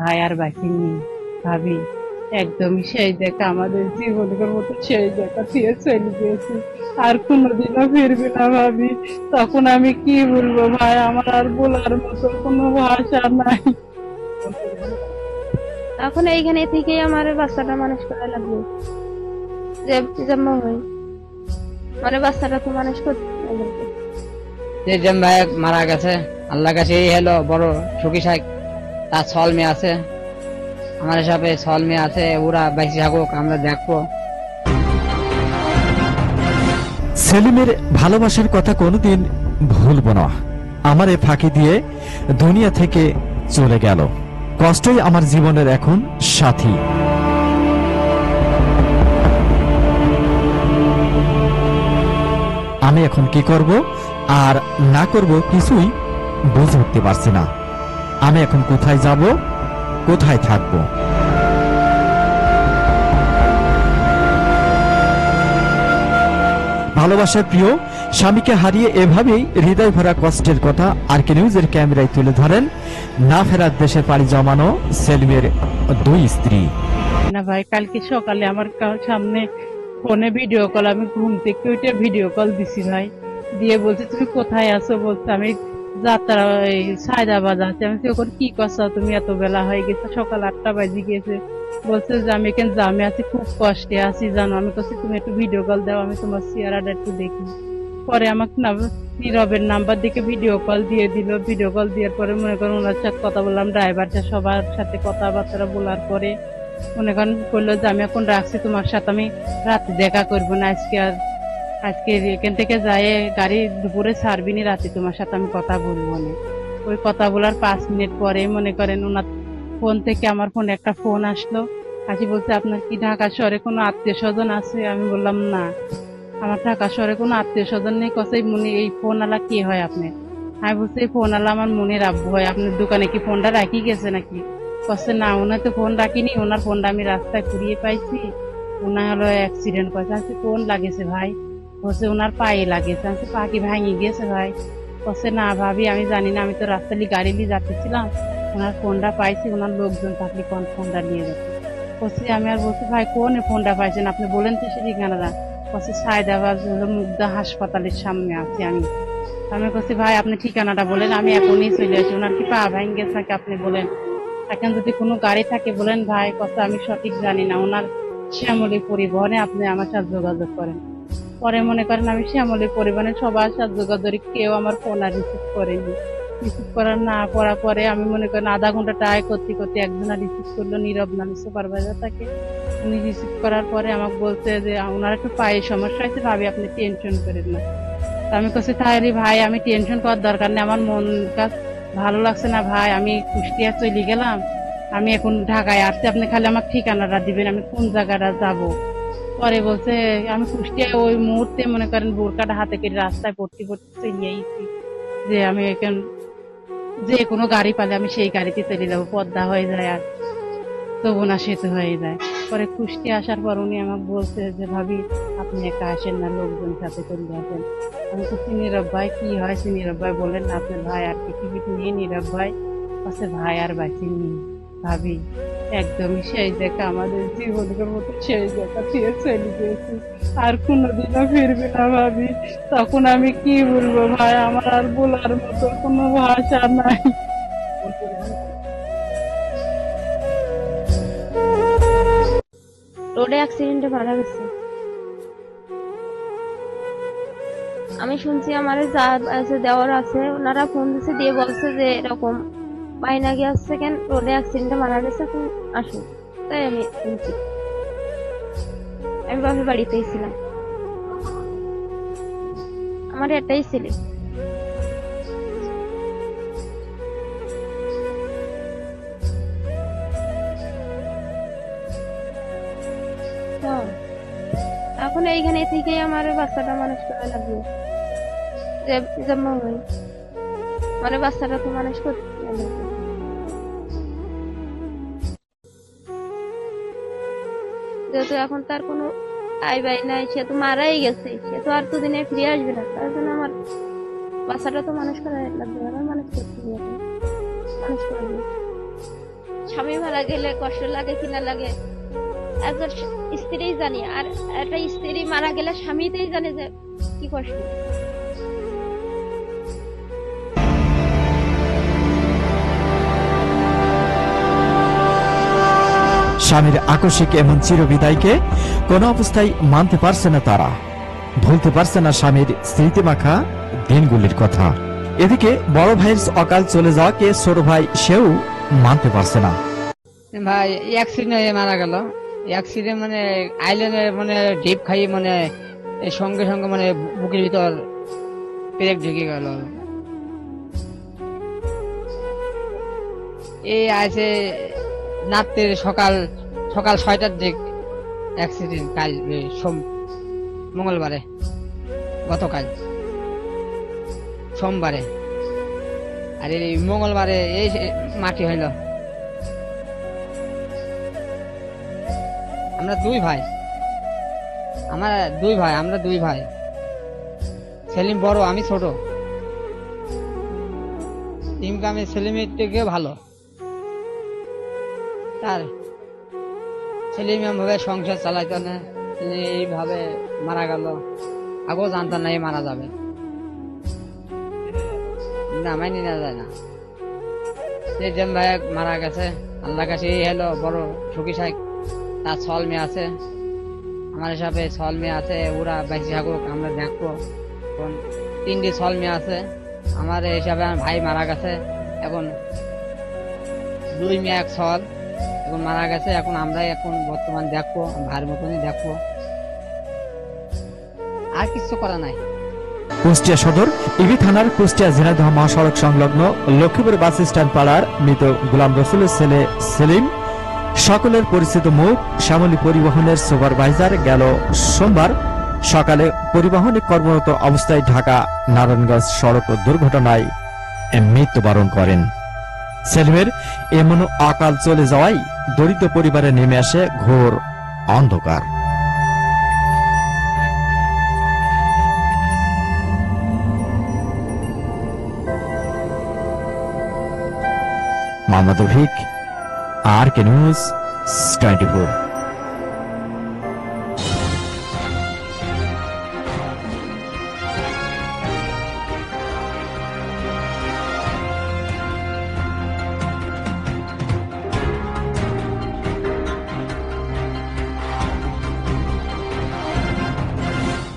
ভাই আর বাকি নেই ভাবি। একদমই সেই দেখা আমাদের জীবনের মতো সেই দেখা দিয়ে চলে গিয়েছে। আর কোনোদিনও ফিরবে না ভাবি। তখন আমি কি বলবো ভাই, আমার আর বলার মতো কোনো ভাষা নাই। এখন এইখানে থেকেই আমার বাচ্চাটা মানুষ করা লাগবে, যে জন্ম হয় মানে বাচ্চাটা তো মানুষ করতে লাগবে। যে যেন ভাই মারা গেছে, আল্লাহ কাছে এই হলো বড় সুখী সাহেব। তার ছল মেয়ে আছে, আমার হিসাবে ছল মেয়ে আছে, ওরা বেঁচে থাকুক, আমরা দেখবো। সেলিমের ভালোবাসার কথা কোনোদিন ভুলব না। আমার এ ফাঁকি দিয়ে দুনিয়া থেকে চলে গেল। কষ্টই আমার জীবনের এখন সাথী। আমি এখন কি করব আর না করব কিছুই বুঝে উঠতে পারছি না। আমি এখন কোথায় যাব, কোথায় থাকব? ভালোবাসার প্রিয় স্বামীকে হারিয়ে এভাবেই হৃদয় ভরা কষ্টের কথা আরকে নিউজের ক্যামেরায় তুলে ধরেন না ফেরার দেশে পাড়ি জমানো সেলিমের দুই স্ত্রী। না ভাই, কালকে সকালে আমার সামনে ফোনে ভিডিও কল, আমি ঘুম থেকে উঠে ভিডিও কল দিছি ভাই। দিয়ে বলছে তুমি কোথায় আছো, বলছে আমি যাত্রা এই সায়দাবাদ আছি। আমি বলছি, ওখানে কি করছো তুমি, এত বেলা হয়ে গেছে, সকাল 8টা বাজে গিয়েছে। বলছে যে আমি এখানে জামে আছি, খুব কষ্টে আছি জানো। আমি বলছি তুমি একটু ভিডিও কল দাও, আমি তোমার চেহারাটা একটু দেখি। পরে আমাকে নীরবের নাম্বার দিকে ভিডিও কল দিয়ে দিল। ভিডিও কল দেওয়ার পরে মনে করেন ওনার সাথে কথা বললাম, ড্রাইভারটা সবার সাথে কথাবার্তা বলার পরে মনে করেন বললো যে আমি এখন রাখছি, তোমার সাথে আমি রাতে দেখা করবো না আজকে। আর আজকে এখান থেকে যায় গাড়ি দুপুরে ছাড়বিনি, রাতে তোমার সাথে আমি কথা বলবো না। ওই কথা বলার 5 মিনিট পরে মনে করেন ওনার ফোন থেকে আমার ফোনে একটা ফোন আসলো। আসি বলছে আপনার কি ঢাকা শহরে কোনো আত্মীয় স্বজন আছে? আমি বললাম না, আমার ঢাকা শহরে কোনো আত্মীয় স্বজন নেই। কসে মনে এই ফোন আলা কি হয় আপনি? আমি বলছি এই ফোন আলা আমার মনের আব্বু হয়। আপনার দোকানে কি ফোনটা রাখি গেছে নাকি? কসে না, ওনার তো ফোন রাখিনি, ওনার ফোনটা আমি রাস্তায় কুড়িয়ে পাইছি। ওনার হলো অ্যাক্সিডেন্ট করেছে। আমি কোন লাগেছে ভাই? বলছে ওনার পায়ে লাগেছে। আমি পা কি ভাঙি গেছে ভাই? বলছে না ভাবি আমি জানি না, আমি তো রাস্তায় গাড়ি নিয়ে যাচ্ছিলাম, ওনার ফোনটা পাইছি, ওনার লোকজন থাকলে কোন ফোনটা নিয়ে যাচ্ছে। বলছি আমি আর বলছি ভাই কোন ফোনটা পাইছেন আপনি বলেন তো সে ঠিকানাটা। বলছে সায়দাবাদ হলো মুগদা হাসপাতালের সামনে আছি আমি। আমি বলছি ভাই আপনি ঠিকানাটা বলেন, আমি এখনই চলে আসি। ওনার কি পা ভাঙ গেছে নাকি আপনি বলেন। এখন যদি কোনো গাড়ি থাকে বলেন ভাই, কথা আমি সঠিক জানি না। ওনার শ্যামলী পরিবহনে আপনি আমার সাথে যোগাযোগ করেন। পরে মনে করেন আমি শ্যামলী পরিবহনে সবার সাথে যোগাযোগ, কেউ আমার ফোন আর রিসিভ করেনি। রিসিভ করার না করার পরে আমি মনে করেন আধা ঘন্টা ট্রাই করতে করতে একজন রিসিভ করলো, নীরব নামে সুপারভাইজার থাকে। উনি রিসিভ করার পরে আমাকে বলছে যে ওনার একটু পায়ে সমস্যা হয়েছে ভাবি, আপনি টেনশন করেন না। তা আমি কাছে তাহলে ভাই আমি টেনশন করার দরকার নেই, আমার মন কাজ ভালো লাগছে না ভাই, আমি কুষ্টিয়া চলে গেলাম, আমি এখন ঢাকায় আসছি, আপনি খালি আমার ঠিকানাটা দিবেন, আমি কোন জায়গাটা যাব। পরে বলছে আমি কুষ্টিয়া ওই মুহূর্তে মনে করেন বোরকাটা হাতে কেটে রাস্তায় পড়তে পড়তে চলে আইছি, যে আমি এখন যে কোনো গাড়ি পালে আমি সেই গাড়িতে চলে যাবো, পদ্মা হয়ে যায় আর যমুনা সেতু হয়ে যায়। পরে কুষ্টিয়া আসার পর উনি আমাকে বলছে যে ভাবি আপনি একা আসেন না, লোকজন সাথে চলে আসেন। আমি বলছি নীরব ভাই কি হয়েছে? নীরব ভাই বললেন না আপনার ভাই আর টিকিট নিয়ে। নীরব ভাই আছে ভাই আর বাঁচি নেই ভাবি। একদমই সেই দেখা আমাদের জীবনের মতো সেই দেখা দিয়ে চলে গিয়েছে। আর কোনোদিনও ফিরবে না ভাবি। তখন আমি কি বলবো ভাই, আমার আর বলার মতো কোনো ভাষা নাই। রোডে অ্যাক্সিডেন্টে মারা গেছে। আমি শুনছি আমার যা আছে দেওয়ার আছে, ওনারা ফোন দিছে, দিয়ে বলছে যে এরকম বাইনা গ্যাস সেকেন্ড রোডে অ্যাক্সিডেন্টে মারা গেছে, এখন আসুন। তাই আমি শুনছি। আমি বাপের বাড়িতেই ছিলাম, আমার এটাই ছেলে। হ্যাঁ, এখন এইখানে থেকেই আমার বাচ্চাটা মানুষ করা লাগবে, যে জন্ম হয় মানে বাচ্চাটা তো মানুষ করতে লাগবে। যেহেতু এখন তার কোনো আই বাই নাই, সে তো মারাই গেছে, সে তো আর তো দিনে ফিরে আসবে না, তার জন্য আমার বাচ্চাটা তো মানুষ করা লাগবে, আমার মানুষ করতে হবে, মানুষ করবে। স্বামী মারা গেলে কষ্ট লাগে কিনা লাগে একজন স্ত্রী জানি, আর একটা স্ত্রী মারা গেলে স্বামীতেই জানে যে কি কষ্ট। স্বামীর আকস্মিক এমন চিরবিদায়কে কোনো অবস্থায় মানতে পারছে না তারা, ভুলতে পারছে না স্বামীর স্মৃতি মাখা দিনগুলির কথা। এদিকে বড় ভাইয়ের অকাল চলে যাওয়াকে ছোট ভাই সেও মানতে পারছে না। ভাই অ্যাক্সিডেন্ট হয়ে মারা গেল। অ্যাক্সিডেন্ট মানে আইল্যান্ডে মানে ডিপ খাইয়ে মানে এই সঙ্গে সঙ্গে মানে বুকের ভিতর পেরেক ঢুকে গেল। এই আছে রাত্রের সকাল 6টার দিক অ্যাক্সিডেন্ট। কাল মঙ্গলবারে, গতকাল সোমবারে, আর এই মঙ্গলবারে এই মাটি হইল। আমরা দুই ভাই, আমরা দুই ভাই। সেলিম বড়, আমি ছোট। ইনকামে সেলিমের থেকে ভালো। তার সেলিম ভাবে সংসার চালাইতো না, এইভাবে মারা গেল। আগেও জানতাম না এই মারা যাবে, না মাইনি না যায় না। সেলিম ভাই মারা গেছে, আল্লাহ কাছে এই হলো বড় সুখী সাহেব। তার ছল মেয়ে আছে, আমার হিসাবে ছল মেয়ে আছে, ওরা বেঁচে থাকুক, আমরা দেখবো। 3টি ছল মেয়ে আছে আমার হিসাবে। আমার ভাই মারা গেছে, এখন 2 মেয়ে 1 ছল এখন মারা গেছে। এখন আমরাই এখন বর্তমান দেখবো, ভাইয়ের মতনই দেখবো, আর কিছু করা নাই। কুষ্টিয়া সদর ইবি থানার কুষ্টিয়া ঝিনাইদহ মহাসড়ক সংলগ্ন লক্ষ্মীপুর বাস স্ট্যান্ড পাড়ার মৃত গোলাম রসুলের ছেলে সেলিম, সকলের পরিচিত মুখ, শ্যামলী পরিবহনের সুপারভাইজার, গেল সোমবার সকালে পরিবহনে কর্মরত অবস্থায় ঢাকা নারায়ণগঞ্জ সড়ক দুর্ঘটনায় মৃত্যুবরণ করেন। সেলিমের এমন অকাল চলে যাওয়ায় দরিদ্র পরিবারে নেমে আসে ঘোর অন্ধকার। মোহাম্মদ রফিক, আর কে নিউজ 24।